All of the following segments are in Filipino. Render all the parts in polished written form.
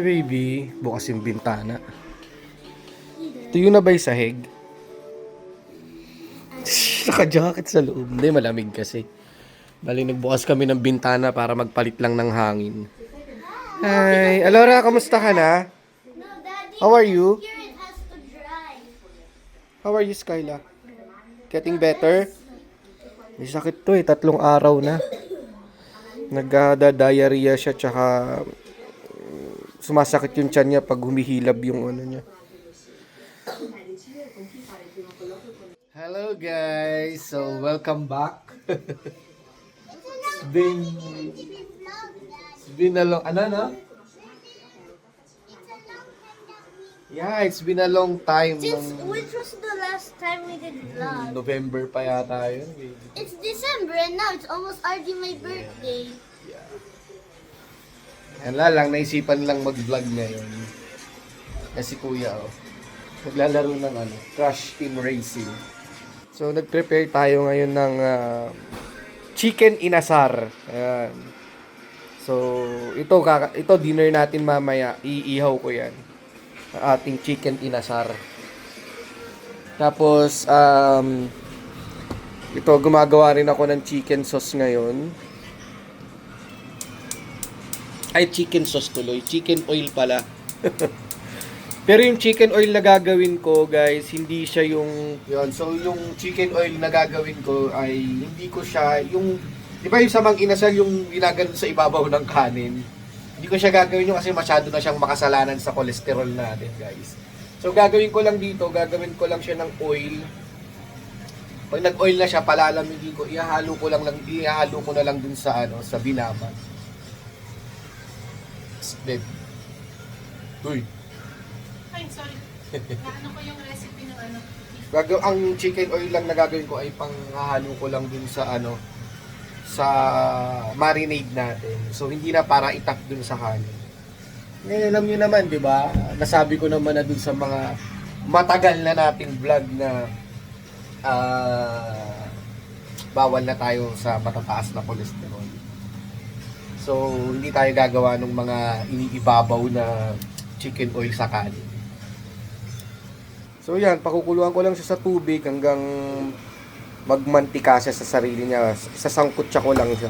Hey baby, bukas yung bintana. Tuyo na ba yung sahig? Naka-jacket sa loob. Hindi, malamig kasi. Bali, nagbukas kami ng bintana para magpalit lang ng hangin. Hi! Alora, kamusta ka na? No, Daddy. How are you? Here it has to dry. How are you, Skyla? Getting better? May sakit to 3 araw na. Nagda-diarrhea siya, tsaka sumasakit yung tiyan niya pag humihilab yung ano niya. Hello guys! So, welcome back. It's been a long, Yeah, it's been a long time. Which was the last time we did vlog? November pa yata yun. It's December and now it's almost already my birthday. Yan lang, naisipan lang mag-vlog ngayon. Kasi kuya, naglalaro ng Crash Team Racing. So, nag-prepare tayo ngayon ng chicken inasar. Ayan. So, ito dinner natin mamaya. Iihaw ko yan. Ating chicken inasar. Tapos, ito, gumagawa rin ako ng chicken sauce ngayon. Ay, chicken sauce tuloy. Chicken oil pala. Pero yung chicken oil na gagawin ko, guys, hindi siya yung... Yun, so yung chicken oil na gagawin ko ay hindi ko siya... Yung, di ba yung sa mang inasal yung ginagano sa ibabaw ng kanin? Hindi ko siya gagawin yung kasi masyado na siyang makasalanan sa cholesterol natin, guys. So gagawin ko lang dito, gagawin ko lang siya ng oil. Pag nag-oil na siya, palalamigin ko, ihahalo ko na lang dun sa sa binaman. Babe. Uy. Ay, sorry. Naano ko yung recipe ng Ang chicken oil lang na gagawin ko ay panghahalo ko lang dun sa sa marinade natin. So hindi na para itak dun sa kanin. Ngayon alam niyo naman, 'di ba? Nasabi ko naman na dun sa mga matagal na nating vlog na bawal na tayo sa matataas na cholesterol. So hindi tayo gagawa ng mga iniibabaw na chicken oil sa kanin. So yan, pakukuluan ko lang siya sa tubig hanggang magmantika siya sa sarili niya. Sasangkot siya ko lang siya.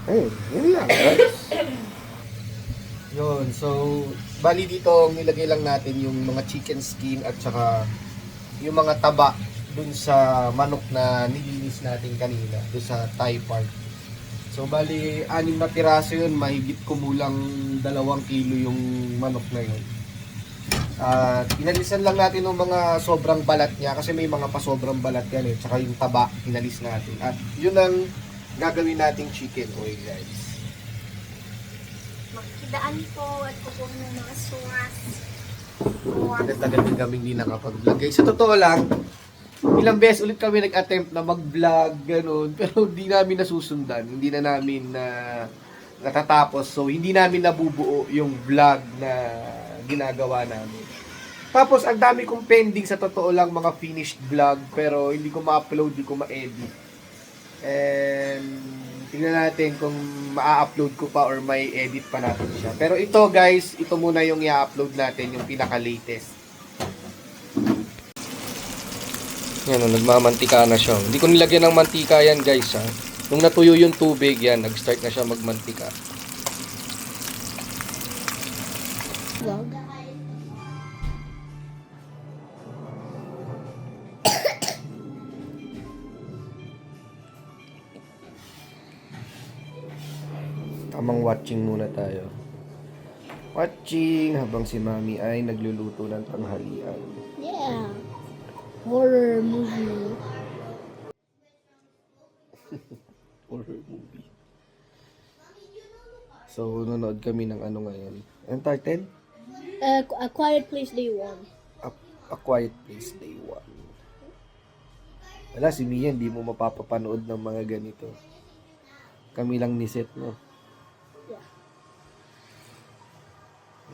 Ayun, yun lang. Yun, so bali dito nilagay lang natin yung mga chicken skin at saka yung mga taba dun sa manok na nilinis natin kanina, dun sa thigh part. So bali 6 na piraso yun, mahigit kumulang 2 kilo yung manok na yun. Inalisan lang natin ng mga sobrang balat niya kasi may mga pasobrang balat yan tsaka yung taba inalis natin. At yun ang gagawin nating chicken oil, guys. Makikidaan po at kukuha ng mga suwas. Tagal din kami hindi nakapag-vlog, guys. Sa totoo lang, ilang beses ulit kami nag-attempt na mag-vlog, ganun, pero hindi namin nasusundan. Hindi na namin natatapos. So, hindi namin nabubuo yung vlog na ginagawa namin. Tapos, ang dami kong pending sa totoo lang mga finished vlog, pero hindi ko ma-upload, hindi ko ma-edit. And, tingnan natin kung ma-upload ko pa or may edit pa natin siya. Pero ito, guys, ito muna yung i-upload natin, yung pinaka-latest. Yan, nagmamantika na siya. Hindi ko nilagyan ng mantika yan, guys, ha. Nung natuyo yung tubig, yan, nag-start na siya magmantika. Vlog? Tamang watching muna tayo. Watching habang si Mami ay nagluluto ng tanghalian. Yeah. Horror movie. Horror movie. So, nanonood kami ng ngayon. Anong title? A Quiet Place Day 1. A Quiet Place Day 1. Wala, si Mia, hindi mo mapapapanood ng mga ganito. Kami lang ni Seth, no? Yeah.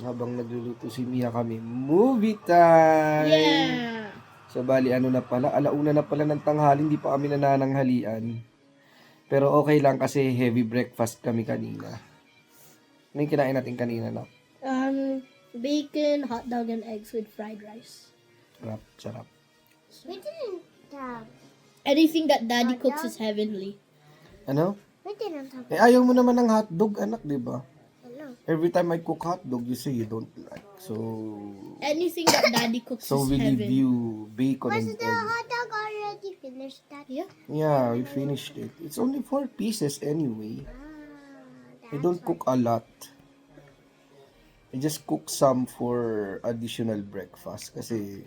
Habang nagluluto si Mia kami, movie time! Yeah! So, bali, na pala, 1:00 na pala ng tanghali, hindi pa kami nanananghalian. Pero okay lang kasi heavy breakfast kami kanina. Ano yung kinain natin kanina, no? Bacon, hot dog, and eggs with fried rice. Sarap, sarap. We didn't have. Anything that Daddy cooks is heavenly. Ano? We didn't have. Eh, ayaw mo naman ng hotdog, anak, di ba? Hello. Every time I cook hotdog, you say you don't like. So, Anything that Daddy cooks so is we give heaven. you bacon Was and the egg. hot dog already finished? That. Yeah. Yeah, we finished it. It's only 4 pieces anyway. I don't cook a lot. I just cook some for additional breakfast kasi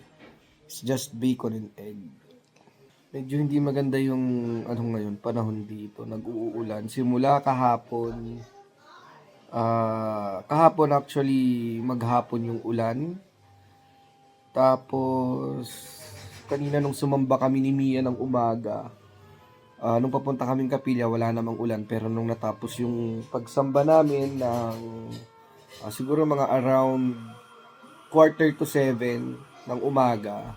it's just bacon and egg. Medyo hindi maganda yung ano ngayon, panahon dito. Nag-uulan. Simula kahapon. Kahapon actually maghapon yung ulan. Tapos kanina nung sumamba kami ni Mia ng umaga, nung papunta kaming kapilya wala namang ulan, pero nung natapos yung pagsamba namin ng siguro mga around 6:45 ng umaga,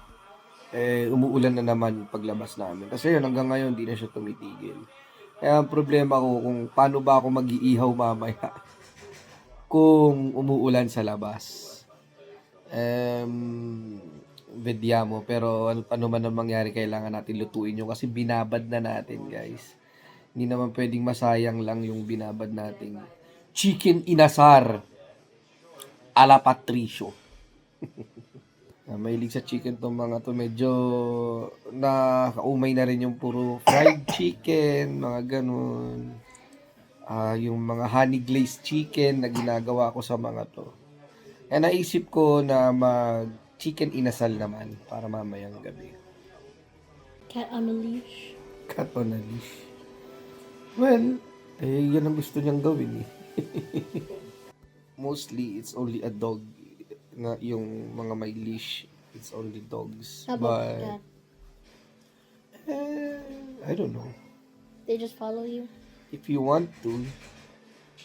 umuulan na naman yung paglabas namin. Kasi yun, hanggang ngayon hindi na siya tumitigil. Kaya ang problema ko kung paano ba ako mag-iihaw mamaya kung umuulan sa labas. Vediamo, pero ano man ang mangyari, kailangan natin lutuin yun kasi binabad na natin, guys. Hindi naman pwedeng masayang lang yung binabad nating chicken inasar ala Patricio. Mahilig sa chicken tong mga to. Medyo nakaumay na rin yung puro fried chicken, mga ganun. Yung mga honey glazed chicken na ginagawa ko sa mga to. Kaya naisip ko na chicken inasal naman para mamayang gabi. Cat on a leash. Cat on a leash. Well, yan ang gusto niyang gawin eh. Mostly, it's only a dog na yung mga may leash. It's only dogs. How about But, cat? I don't know. They just follow you? If you want to,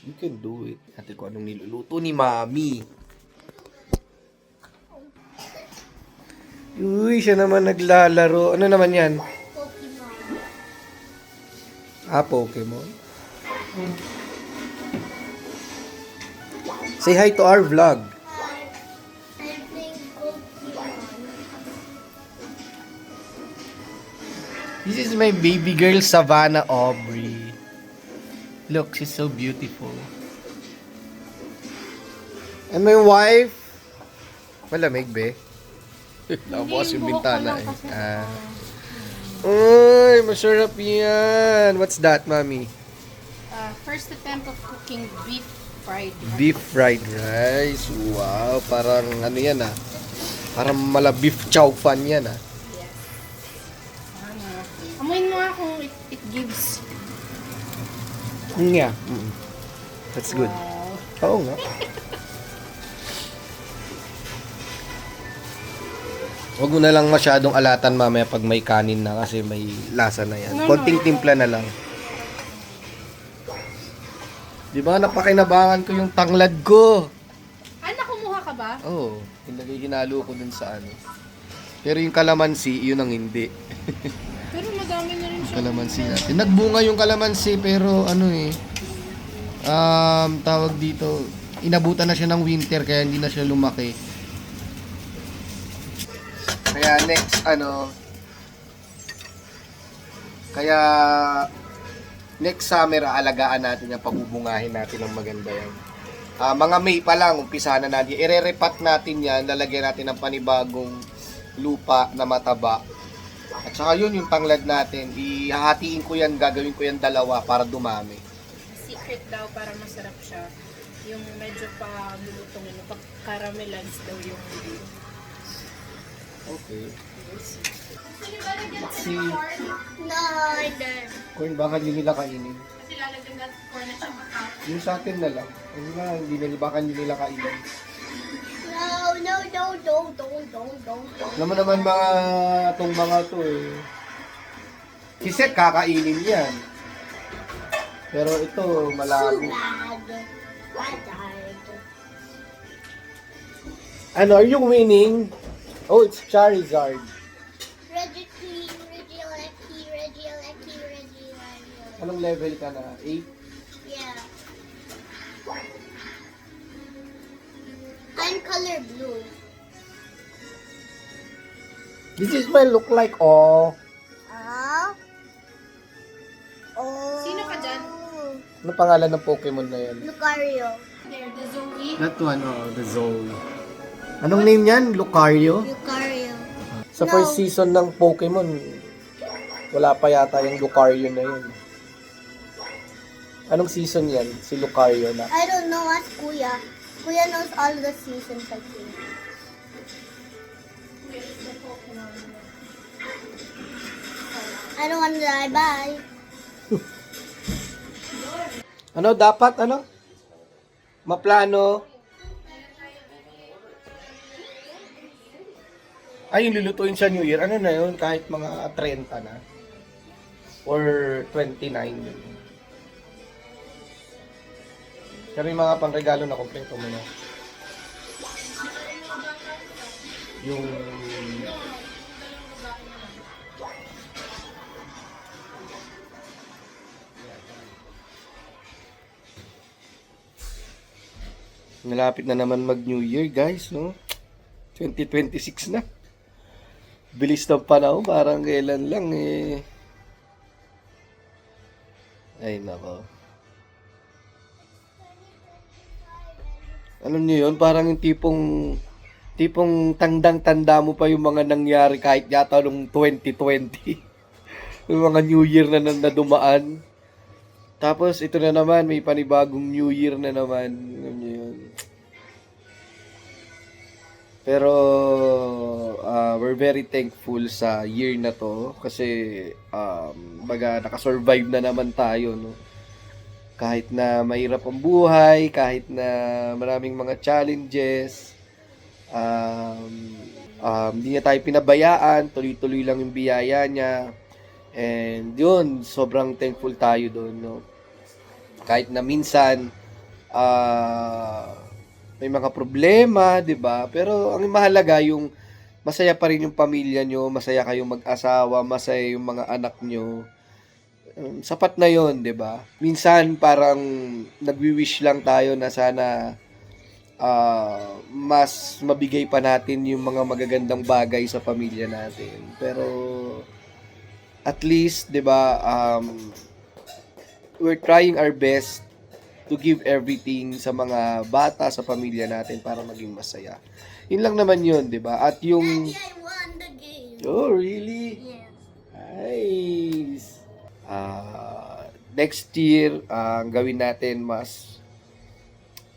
you can do it. Ate ko anong niluluto ni Mami. Uy, siya naman naglalaro. Ano naman yan? Pokemon. Say hi to our vlog. I think Pokemon. This is my baby girl, Savannah Aubrey. Look, she's so beautiful. And my wife, malamig be. Nakabukas yung bintana eh. Uy, masarap yan. What's that, Mami? First attempt of cooking beef fried rice. Beef fried rice. Wow, parang ano yan ah. Parang mala beef chow fan yan ah. Yes. Amoyin mo nga kung it gives. Yeah. That's good. Oo nga. Huwag mo na lang masyadong alatan mamaya pag may kanin na kasi may lasa na yan. Konting timpla na lang. Di ba napakinabangan ko yung tanglad ko? Kumuha ka ba? Oo. Hinalo ko dun sa ano. Pero yung kalamansi, yun ang hindi. Pero madami na rin siya. Kalamansi natin. Nagbunga yung kalamansi pero ano eh. Tawag dito. Inabutan na siya ng winter kaya hindi na siya lumaki. Kaya next summer alagaan natin yung pabubungahin natin ng maganda yan. Mga May pa lang, umpisa na natin. Ire-repat natin yan, lalagyan natin ng panibagong lupa na mataba. At saka yun, yung tanglad natin, ihahatiin ko yan, gagawin ko yan dalawa para dumami. Secret daw para masarap siya. Yung medyo pa lulutong, pag caramelize daw yung hindi. Okay. No, I don't. Corn, baka hindi nila kainin. Kasi lalagyan natin corn at saka hot. Yung sa atin na lang. Ano na, baka hindi nila kainin. No, don't. Alam mo naman tong mga to eh. Si Seth kakainin yan. Pero ito, malabo. Ano, are you winning? Oh, it's Charizard. Reggie. Anong level ka na? 8? Yeah. color blue. This is my look like, oh. Ah. Oh. Sino ka dyan? Ano pangalan ng Pokemon na yan? Lucario. There, the Zoe. That one, oh, the Zoe. Anong name yan? Lucario? Lucario. Sa No. first season ng Pokemon, wala pa yata yung Lucario na yun. Anong season yan? Si Lucario na. I don't know. Ask Kuya. Kuya knows all the seasons, I think. I don't want to die. Bye. Ano dapat, ano? Maplano. Ay, yung lulutuin sa New Year, ano na yun? Kahit mga 30 na. Or 29. Pero yung mga pangregalo na kompleto mo na. Yung... Malapit na naman mag-New Year, guys, no? 2026 na. Bilis ng panahon, parang kailan lang, eh. Ay, nako. Alam niyo yun, parang yung tipong tandang-tanda mo pa yung mga nangyari kahit yata nung 2020. Yung mga New Year na dumaan. Tapos, ito na naman, may panibagong New Year na naman. Alam niyo yun. Pero, we're very thankful sa year na to. Kasi, baga, nakasurvive na naman tayo, no? Kahit na mahirap ang buhay, kahit na maraming mga challenges, hindi niya tayo pinabayaan, tuloy-tuloy lang yung biyaya niya. And yun, sobrang thankful tayo doon, no? Kahit na minsan, may mga problema, 'di ba? Pero ang mahalaga yung masaya pa rin yung pamilya nyo, masaya kayong mag-asawa, masaya yung mga anak nyo. Sapat na 'yon, 'di ba? Minsan parang nagwi-wish lang tayo na sana mas mabigay pa natin yung mga magagandang bagay sa pamilya natin. Pero at least, 'di ba, we're trying our best to give everything sa mga bata, sa pamilya natin para maging masaya. Yun lang naman yun, di ba? At yung... Daddy, I won the game. Oh, really? Yes. Nice. Next year, ang gawin natin mas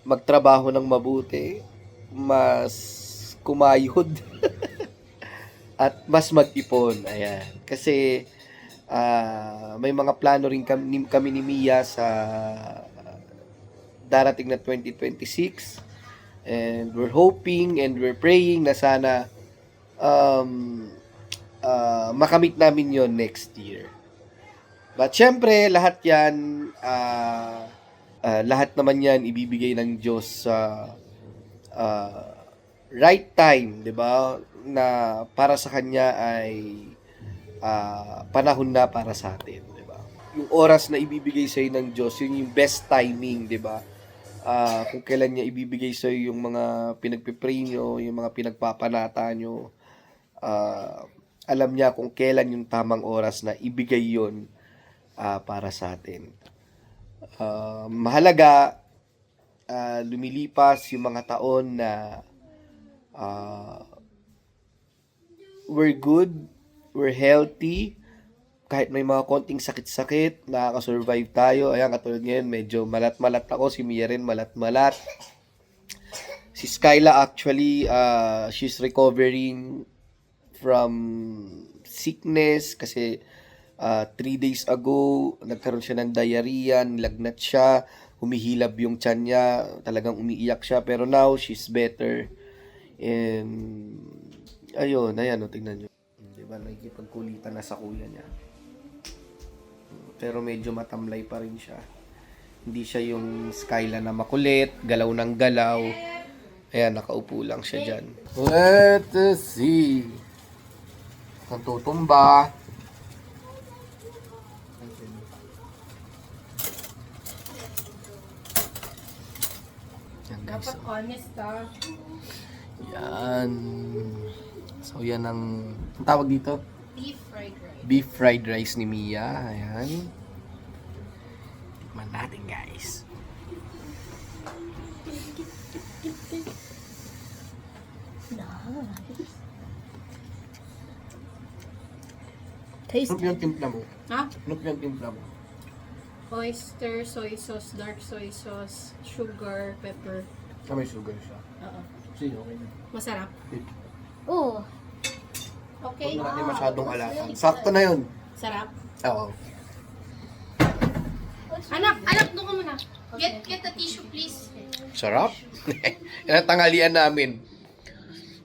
magtrabaho ng mabuti, mas kumayod, at mas mag-ipon. Ayan. Kasi may mga plano rin kami ni Mia sa darating na 2026, and we're hoping and we're praying na sana makamit namin yon next year. But syempre, lahat yan, lahat naman yan ibibigay ng Diyos sa right time, di ba? Na para sa Kanya ay panahon na para sa atin, di ba? Yung oras na ibibigay sa'yo ng Diyos, yun yung best timing, di ba? Kung kailan niya ibibigay sa iyo yung mga pinagpipray nyo, yung mga pinagpapanata nyo, alam niya kung kailan yung tamang oras na ibigay yon para sa atin. Mahalaga, lumilipas yung mga taon na we're good, we're healthy, kahit may mga konting sakit-sakit, nakaka-survive tayo. Ayan, katulad ngayon, medyo malat-malat ako. Si Mia rin, malat-malat. Si Skyla, actually, she's recovering from sickness kasi 3 days ago, nagkaroon siya ng diarrhea, nilagnat siya, humihilab yung tiyan niya, talagang umiiyak siya. Pero now, she's better. And, ayun, ayan, tingnan nyo. Diba, nakikipagkulitan na sa kuya niya. Pero medyo matamlay pa rin siya. Hindi siya yung Skyla na makulit, galaw ng galaw. Ayan, nakaupo lang siya dyan. Let's see. Ang tutumba. Yan, Dapat honest ah. Yan. So, yan ang tawag dito. Beef fried rice. Beef fried rice ni Mia. Ayan. Man natin, guys. Taste. Ano yung timpla mo? Ha? Ano yung timpla mo? Oyster, soy sauce, dark soy sauce, sugar, pepper. May sugar siya. Oo. Sige, okay na. Masarap. Oh, Okay. Huwag natin masyadong alatan. Sakto na yun. Sarap. Oo. Anak, doon ka muna. Get a tissue, please. Sarap. Yan ang tanghalian namin.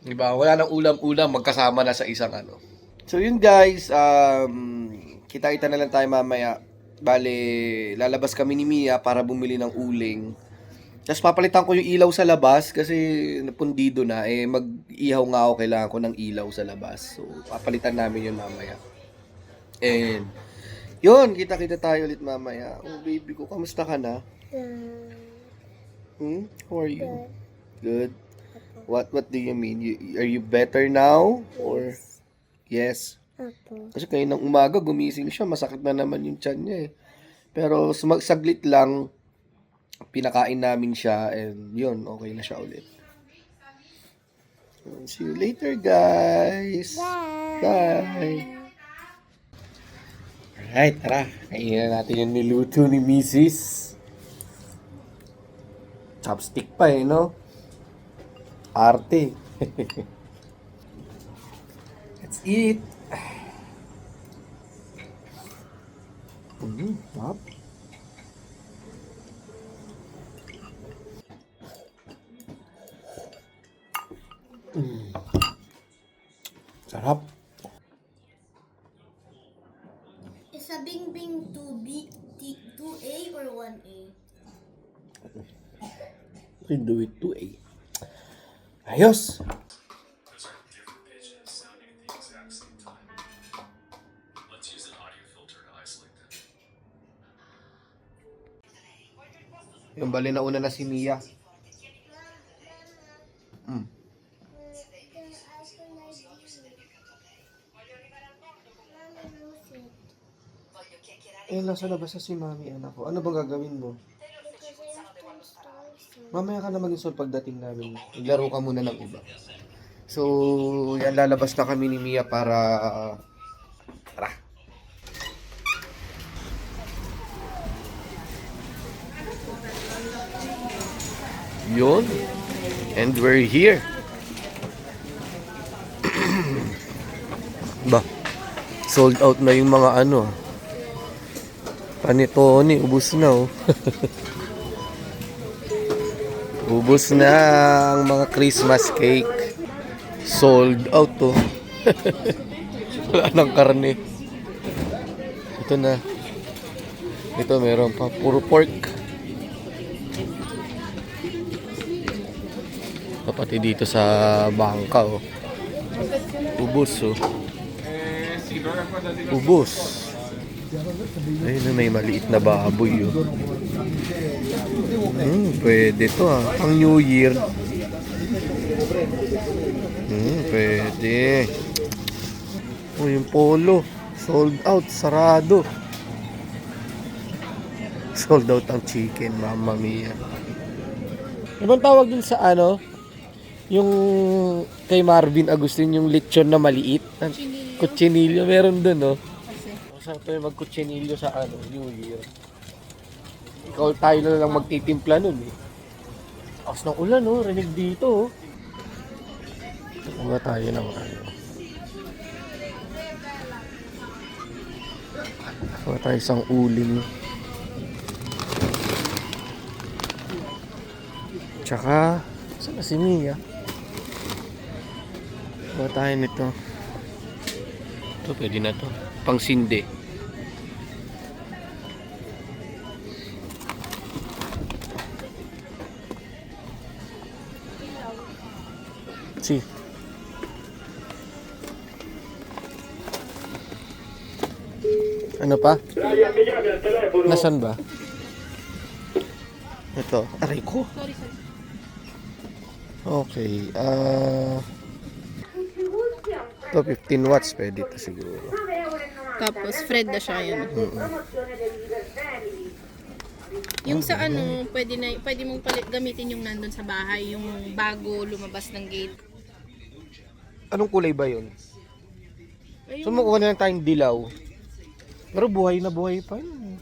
Diba? Wala nang ulam-ulam. Magkasama na sa isang ano. So yun guys. Kita-kita na lang tayo mamaya. Bale, lalabas kami ni Mia para bumili ng uling. Tapos papalitan ko yung ilaw sa labas kasi napundido na. Mag-ihaw nga ako. Kailangan ko ng ilaw sa labas. So, papalitan namin yun mamaya. And, yun. Kita-kita tayo ulit mamaya. Oh, baby ko. Kamusta ka na? How are you? Good. What do you mean? Are you better now? Or yes? Kasi kayo ng umaga gumising siya, masakit na naman yung tiyan niya eh. Pero saglit lang pinakain namin siya and yun, okay na siya ulit. See you later, guys. Bye. Alright, tara. Kainin na natin yung niluto ni Mrs. Chopstick pa eh, no? Arte. Let's eat. Sarap. Sarap. is a Bing Bing 2A or 1A? We can do it 2A. Ayos. Yung bali na una na si Mia. Nasa labas na si Mami, anak ko. Ano bang gagawin mo? Mamaya ka na mag-install pagdating namin. Iglaro ka muna ng iba. So, yan, lalabas na kami ni Mia para... Tara. Yun. And we're here. Ba, sold out na yung mga ano. Panitone, ubos na oh. Ubos na ang mga Christmas cake. Sold out to. Wala nang karne. Ito na. Ito meron pa. Puro pork. Pati dito sa bangka oh. Ubos oh. Ubos. Ayun na, may maliit na baboy oh. Pwede to ah. Pang New Year. Pwede. Oh, yung polo. Sold out. Sarado. Sold out ang chicken. Mamma mia. Ibang tawag dun sa ano? Yung kay Marvin Agustin, yung lechon na maliit. Cochinillo. Meron dun oh. Saan tayo mag-cochinillo sa ano, New Year? Ikaw tayo na lang magtitimpla nun eh. Akas ng ulan oh, rinig dito oh. Kuha tayo ng ano. Kuha tayo isang uling. Tsaka, saan na si Mia? Kuha tayo nito. Ito, pwede na to. Pang sinde. Si. Ano pa? Nasaan ba? Ito. Aray ko. Okay, ito 15 watts, pwede ito siguro. Tapos, Fred na siya yun. Yung sa ano, pwede mong gamitin yung nandun sa bahay, yung bago lumabas ng gate. Anong kulay ba yun? Ayun, So, makuha na lang tayong dilaw. Pero buhay na buhay pa yun.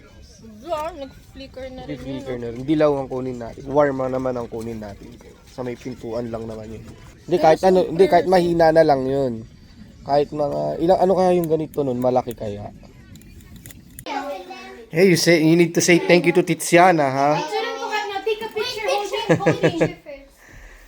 nag-flicker na rin yun. Flicker na rin. Dilaw ang kunin natin. Warm naman ang kunin natin. Sa may pintuan lang naman yun. Hindi, kahit ano, hindi, kahit mahina na lang yun. Kahit mga, ano kaya yung ganito nun? Malaki kaya? Hey, you need to say thank you to Tiziana, ha? Take a picture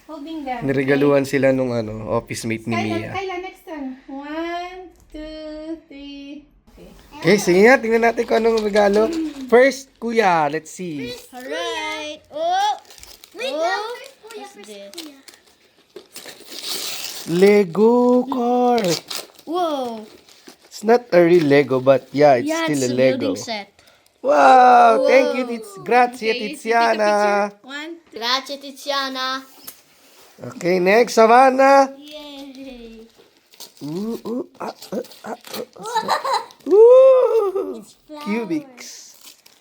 holding them. Niregaluhan sila nung office mate ni Mia. Kayla, next time. 1, 2, 3. Okay, sige nga, tingnan natin kung anong regalo. First, kuya, let's see. Alright. Oh! Wait, first kuya, first kuya. Lego car. Whoa! It's not a real Lego, but yeah, it's Yeah, still it's a a Lego. building set. Wow, thank you, grazie, Okay, Tiziana. 1, Grazie, Tiziana. Okay, next, Savannah. Yay! Ooh. Cubics.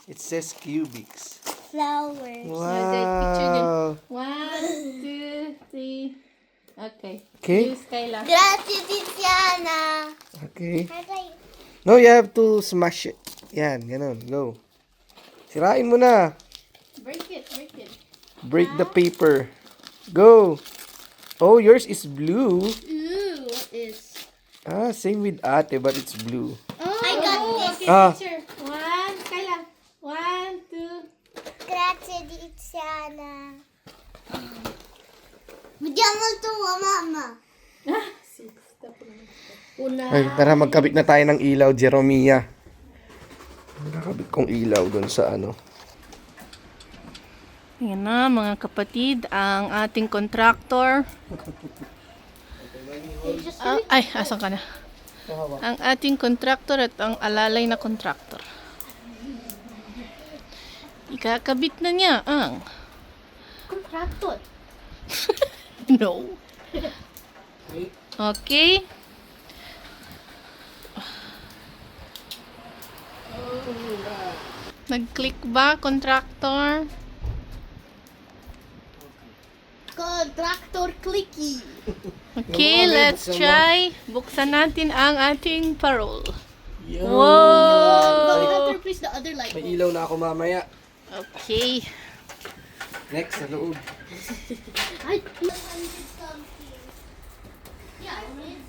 It says Cubics. Flowers. Wow. 1, 2, 3. Okay. Okay. Use Kayla. Grazie, Tiziana. Okay. No, you have to smash it. Yan, ganun. Go. Sirain mo na. Break it. Break the paper. Go. Oh, yours is blue. Ooh, what is? Ah, same with ate, but it's blue. I got this. Okay, Ah. picture. 1, Kayla. 1, 2. Grazie, Tiziana. Bigyan mo ito, mama. Ay, tara, magkabit na tayo ng ilaw, Jeromia. Magkakabit kong ilaw doon sa Ayan na mga kapatid, ang ating contractor. Asan ka na? Ang ating contractor at ang alalay na contractor. Ikakabit na niya ang... Contractor. No. Okay. Nag-click ba, contractor? Contractor clicky. Okay, let's try. Buksan natin ang ating parole. But we Wow! have to replace the other light May bulb. ilaw na ako mamaya. Okay. Next, sa loob.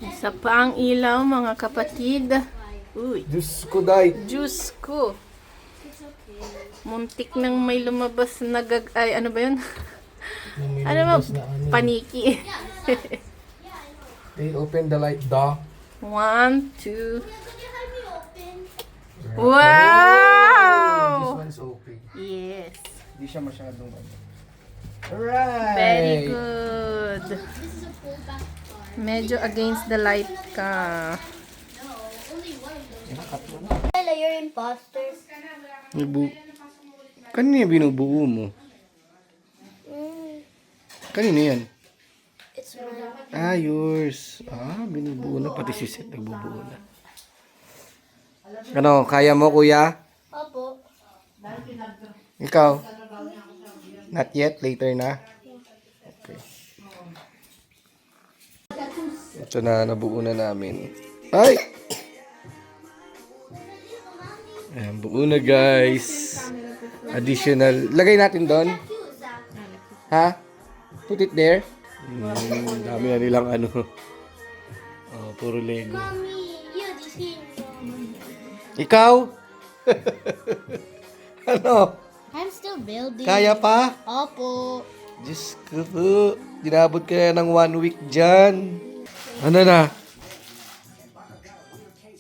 Isa pa ang ilaw, mga kapatid. Uy, Diyos ko, day. Diyos ko. Muntik nang may lumabas na ay, ano ba yun? Ano ba? Paniki. They open the light, 1, 2. Wow! This one's open. Yes. Hindi siya masyadong Alright! Very good. Medyo against the light ka. Hello, you're imposters. Kanino yung binubuo mo? Kanino yan? It's mine. Ah, yours. Ah, binubuo na. Pati si Seth nagbubuo na. Ano, kaya mo, kuya? Opo. Ikaw? Not yet? Later na? Okay. Ito na, nabuo na namin. Ay! Ayan, buo na, guys. Additional. Lagay natin doon. Ha? Put it there. Dami na nilang ano. Oh, puro Lego. Mommy, you see. Ikaw? Ano? I'm still building. Kaya pa? Opo. Diyos ko po. Dinabot ka na ng 1 week dyan. Ano na?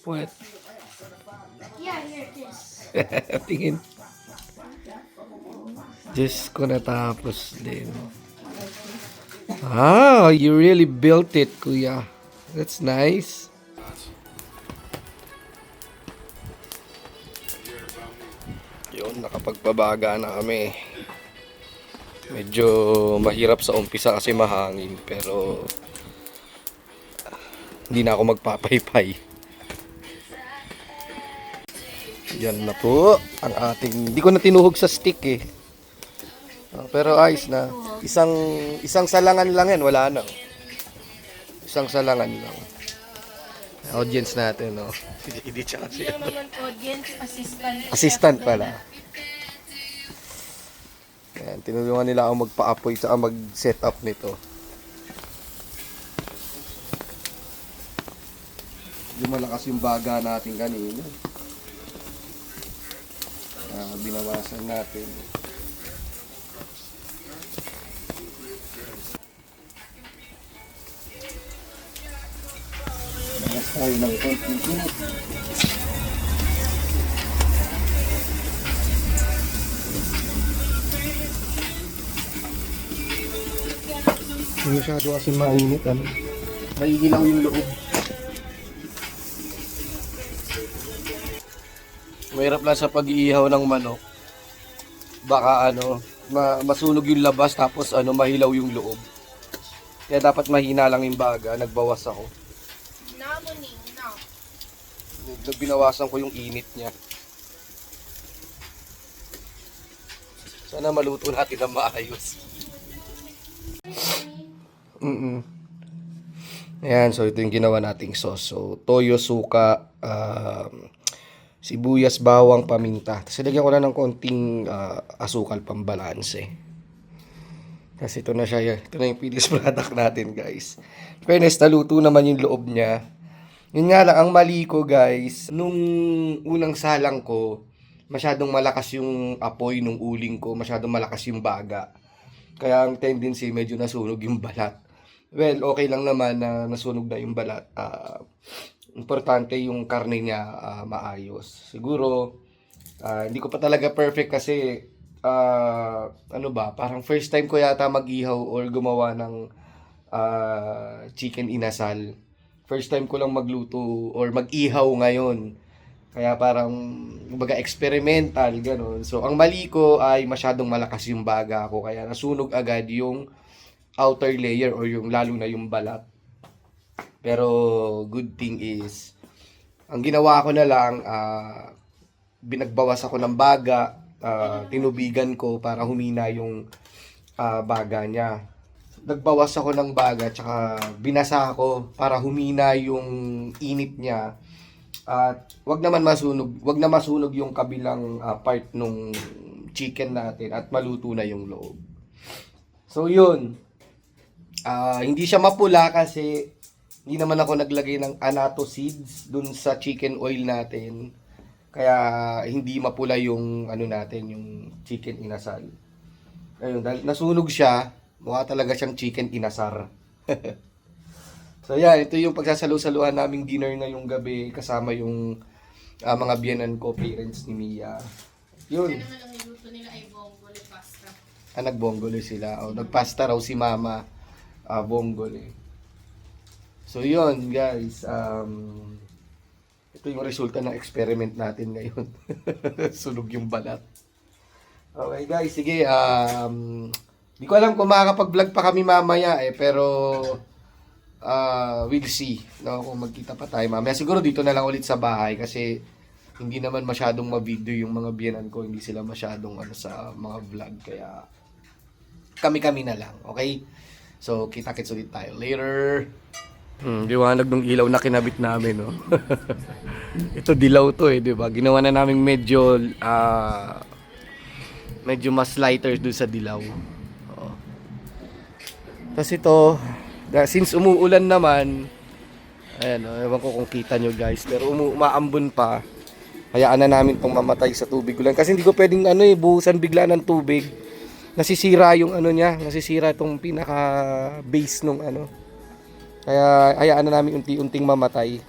What? Yeah, here it is. Tingin. Diyos ko, natapos din. Ah, you really built it, kuya. That's nice. Yun, nakapagpabaga na kami. Medyo mahirap sa umpisa kasi mahangin, pero hindi na ako magpapaypay. Yan na po ang ating, hindi ko na tinuhog sa stick eh. Pero ayos na. Isang salangan lang yan, wala na. Isang salangan lang. Audience natin, no. Hindi siya kasi. Hindi naman audience, assistant. Assistant pala. Yan, tinulungan nila ako magpa-apoy at mag-set up nito. Yung malakas yung baga natin kanina. Binawasan natin. Bagas tayo ng konting init. Hindi masyado kasi mainit, ano? Naigilaw yung loob. Mahirap lang sa pag-iihaw ng manok. Baka masunog yung labas tapos mahilaw yung loob. Kaya dapat mahina lang yung baga. Nagbawas ako. Namuning, na. Binawasan ko yung init niya. Sana maluto natin na maayos. Ayan, so ito yung ginawa nating sauce. So, toyo, suka, sibuyas, bawang, paminta. Tapos lagyan ko na ng konting asukal pambalanse. Kasi ito na siya. Ito na yung finished product natin, guys. Fairness, naluto naman yung loob niya. Yun nga lang, ang mali ko, guys, nung unang salang ko, masyadong malakas yung apoy nung uling ko. Masyadong malakas yung baga. Kaya ang tendency, medyo nasunog yung balat. Well, okay lang naman na nasunog na yung balat. Importante yung karne niya maayos. Siguro, hindi ko pa talaga perfect kasi, parang first time ko yata mag-ihaw or gumawa ng chicken inasal. First time ko lang magluto or mag-ihaw ngayon. Kaya parang, kumbaga, experimental, gano'n. So, ang mali ko ay masyadong malakas yung baga ko. Kaya nasunog agad yung outer layer or yung lalo na yung balat. Pero, good thing is, ang ginawa ko na lang, binagbawas ako ng baga, tinubigan ko para humina yung baga niya. Nagbawas ako ng baga, tsaka binasa ko para humina yung init niya. At wag na masunog yung kabilang part nung chicken natin at maluto na yung loob. So yun, hindi siya mapula kasi hindi naman ako naglagay ng annatto seeds dun sa chicken oil natin. Kaya hindi mapula yung natin, yung chicken inasal. Ayun, dahil nasunog siya, mukha talaga siyang chicken inasar. So yan, ito yung pagsasalu-saluhan naming dinner ngayong gabi kasama yung mga biyenan ko, parents ni Mia. Yun. Ano naman ang niluto nila ay bonggole pasta. Nagbonggole sila. Nagpasta raw si mama. Bonggole. So yun guys. Ito yung resulta ng experiment natin ngayon. Sunog yung balat. Okay guys, sige. Di ko alam kung makakapag-vlog pa kami mamaya pero we'll see, no, kung magkita pa tayo mamaya. Siguro dito na lang ulit sa bahay kasi hindi naman masyadong ma-video yung mga biyenan ko, hindi sila masyadong sa mga vlog, kaya kami-kami na lang, okay? So, kita-kits ulit tayo later. Liwanag ng ilaw na kinabit namin, no? Ito dilaw to di ba? Ginawa na namin medyo mas lighter dun sa dilaw. Tapos ito, since umuulan naman, ayan, ewan ko kung kita nyo guys, pero umaambon pa, hayaan na namin itong mamatay sa tubig ulan. Kasi hindi ko pwedeng buhusan bigla ng tubig. Nasisira yung nasisira itong pinaka base nung Kaya hayaan na namin unti-unting mamatay.